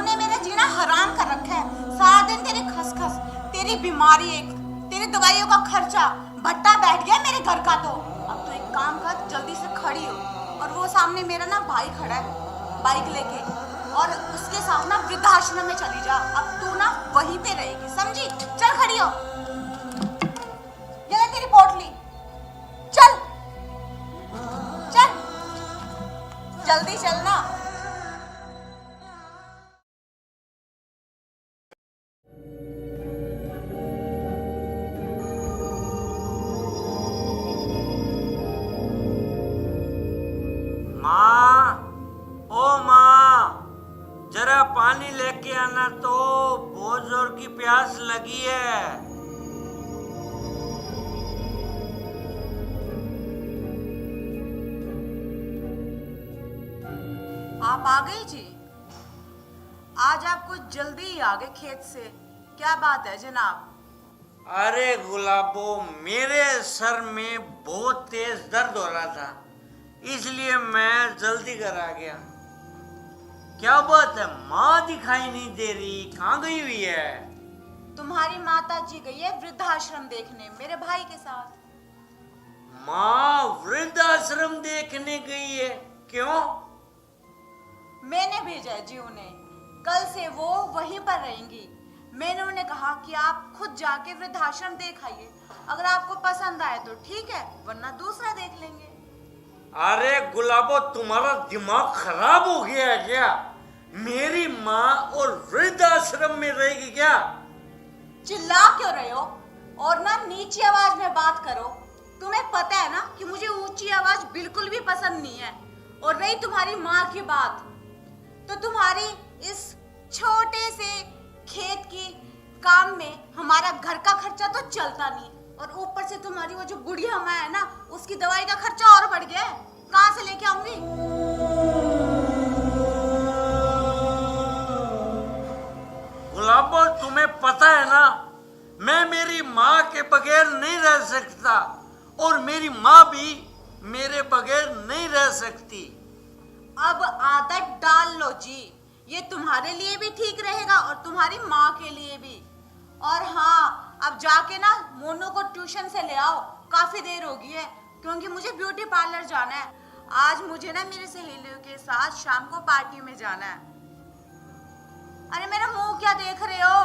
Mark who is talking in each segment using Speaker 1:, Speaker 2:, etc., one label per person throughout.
Speaker 1: तूने मेरा जीना हराम कर रखा है। सारा दिन तेरी खसखस, तेरी बीमारी, एक तेरी दवाइयों का खर्चा, भट्टा बैठ गया मेरे घर का। तो अब तो एक काम कर, जल्दी से खड़ी हो और वो सामने मेरा ना भाई खड़ा है बाइक लेके, और उसके साथ ना वृद्धाश्रम में चली जा। अब तू ना वहीं पे रहेगी, समझी? चल खड़ी हो, ये ले तेरी पोटली, चल चल जल्दी चलना।
Speaker 2: माँ, ओ माँ, जरा पानी लेके आना, तो बहुत जोर की प्यास लगी है।
Speaker 1: आप आ गई जी? आज आप कुछ जल्दी ही आ गए खेत से, क्या बात है जनाब?
Speaker 2: अरे गुलाबो, मेरे सर में बहुत तेज दर्द हो रहा था, इसलिए मैं जल्दी घर आ गया। क्या बात है, माँ दिखाई नहीं दे रही, कहाँ गई हुई है?
Speaker 1: तुम्हारी माता जी गई है वृद्धाश्रम देखने मेरे भाई के साथ।
Speaker 2: माँ वृद्धाश्रम देखने गई है? क्यों?
Speaker 1: मैंने भेजा है जी उन्हें, कल से वो वहीं पर रहेंगी। मैंने उन्हें कहा कि आप खुद जाके वृद्धाश्रम देख आइए, अगर आपको पसंद आए तो ठीक है, वरना दूसरा देख लेंगे।
Speaker 2: अरे गुलाबो, तुम्हारा दिमाग खराब हो गया है क्या? मेरी माँ और वृद्धाश्रम में रहेगी क्या?
Speaker 1: चिल्ला क्यों रहे हो? और ना नीची आवाज में बात करो। तुम्हें पता है ना कि मुझे ऊंची आवाज बिल्कुल भी पसंद नहीं है। और रही तुम्हारी माँ की बात, तो तुम्हारी इस छोटे से खेत की काम में हमारा घर का खर्चा तो चलता नहीं, और ऊपर से तुम्हारी वो जो बुढ़िया माँ है ना, उसकी दवाई का खर्चा और बढ़ गया है। कहाँ से लेके आऊंगी?
Speaker 2: गुलाबो, तुम्हें पता है ना, मैं मेरी माँ के बगैर नहीं रह सकता, और मेरी माँ भी मेरे बगैर नहीं रह सकती।
Speaker 1: अब आदत डाल लो जी, ये तुम्हारे लिए भी ठीक रहेगा और तुम्हारी माँ के लिए भी। और हाँ, अब जाके ना मोनू को ट्यूशन से ले आओ, काफी देर हो गई है, क्योंकि मुझे ब्यूटी पार्लर जाना है। आज मुझे ना मेरी सहेलियों के साथ शाम को पार्टी में जाना है। अरे मेरा मुंह क्या देख रहे हो?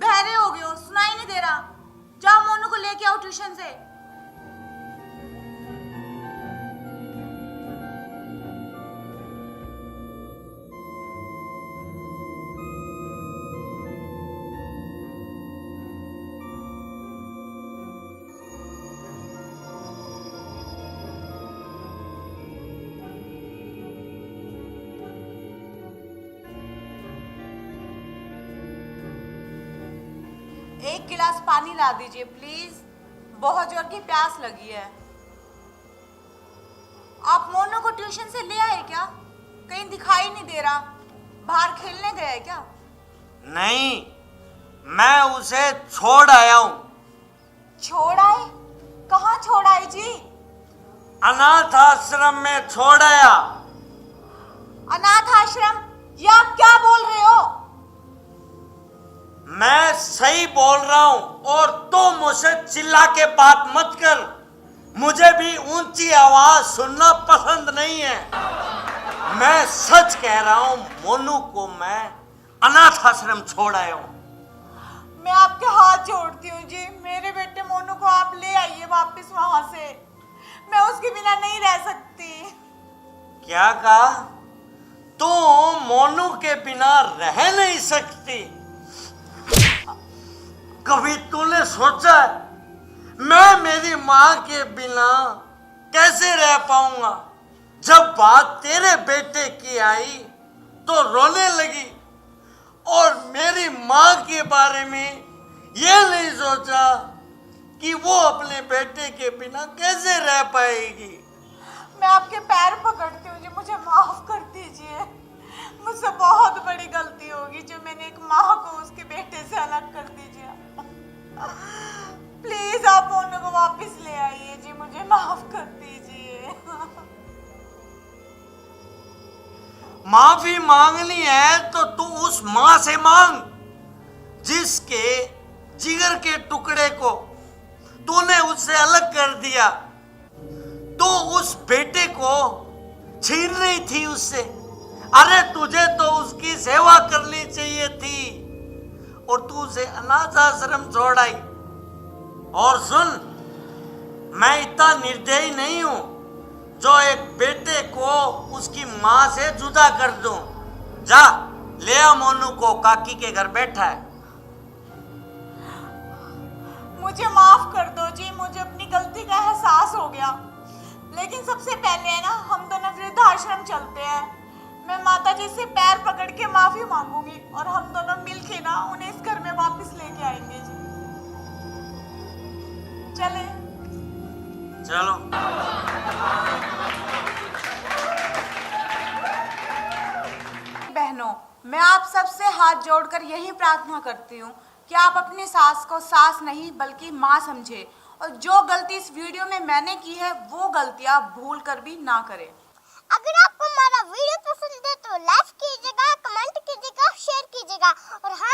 Speaker 1: बहरे हो गए हो, सुनाई नहीं दे रहा? जाओ मोनू को लेके आओ ट्यूशन से। एक गिलास पानी ला दीजिए प्लीज, बहुत जोर की प्यास लगी है। आप मोनू को ट्यूशन से ले आए क्या? कहीं दिखाई नहीं दे रहा, बाहर खेलने गए क्या?
Speaker 2: नहीं, मैं उसे छोड़ आया हूँ।
Speaker 1: छोड़ आए? कहाँ छोड़ आए जी?
Speaker 2: अनाथ आश्रम में छोड़ आया।
Speaker 1: अनाथ आश्रम? ये आप क्या बोल रहे हो?
Speaker 2: मैं सही बोल रहा हूँ, और तुम मुझसे चिल्ला के बात मत कर। मुझे भी ऊंची आवाज सुनना पसंद नहीं है। मैं सच कह रहा हूँ, मोनू को मैं अनाथ आश्रम छोड़ आया हूँ।
Speaker 1: मैं आपके हाथ जोड़ती हूँ जी, मेरे बेटे मोनू को आप ले आइए वापस वहां से, मैं उसके बिना नहीं रह सकती।
Speaker 2: क्या कहा? तुम मोनू के बिना रह नहीं सकती? कभी तूने सोचा है मैं मेरी माँ के बिना कैसे रह पाऊंगा? जब बात तेरे बेटे की आई तो रोने लगी, और मेरी माँ के बारे में ये नहीं सोचा कि वो अपने बेटे के बिना कैसे रह पाएगी।
Speaker 1: मैं आपके पैर पकड़ती हूँ जी, मुझे माफ कर दीजिए। मुझसे बहुत बड़ी गलती होगी जो मैंने एक माँ को उसके बेटे से अलग कर दीजिए। प्लीज आप मोनू को वापस ले आइए जी, मुझे माफ कर दीजिए।
Speaker 2: माफी मांगनी है तो तू उस मां से मांग जिसके जिगर के टुकड़े को तूने उससे अलग कर दिया। तू उस बेटे को छीन रही थी उससे। अरे तुझे तो उसकी सेवा करनी चाहिए थी और तू उसे अनाथ आश्रम छोड़ आई। और सुन, मैं इतना निर्दयी नहीं हूं जो एक बेटे को उसकी मां से जुदा कर दूं। जा ले आ मोनू को, काकी के घर बैठा है।
Speaker 3: मुझे माफ कर दो जी, मुझे अपनी गलती का एहसास हो गया। लेकिन सबसे पहले है ना, हम दोनों वृद्धाश्रम चलते हैं। मैं माता जी से पैर पकड़ के माफी मांगूंगी और हम दोनों मिलके ना उन्हें इस घर में वापस लेके आएंगे जी। चले
Speaker 2: चलो।
Speaker 1: बहनों, मैं आप सबसे हाथ जोड़कर यही प्रार्थना करती हूँ कि आप अपनी सास को सास नहीं बल्कि माँ समझे और जो गलती इस वीडियो में मैंने की है वो गलती आप भूल कर भी ना करें।
Speaker 4: अगर आपको हमारा वीडियो पसंद है तो लाइक कीजिएगा, कमेंट कीजिएगा, शेयर कीजिएगा और हाँ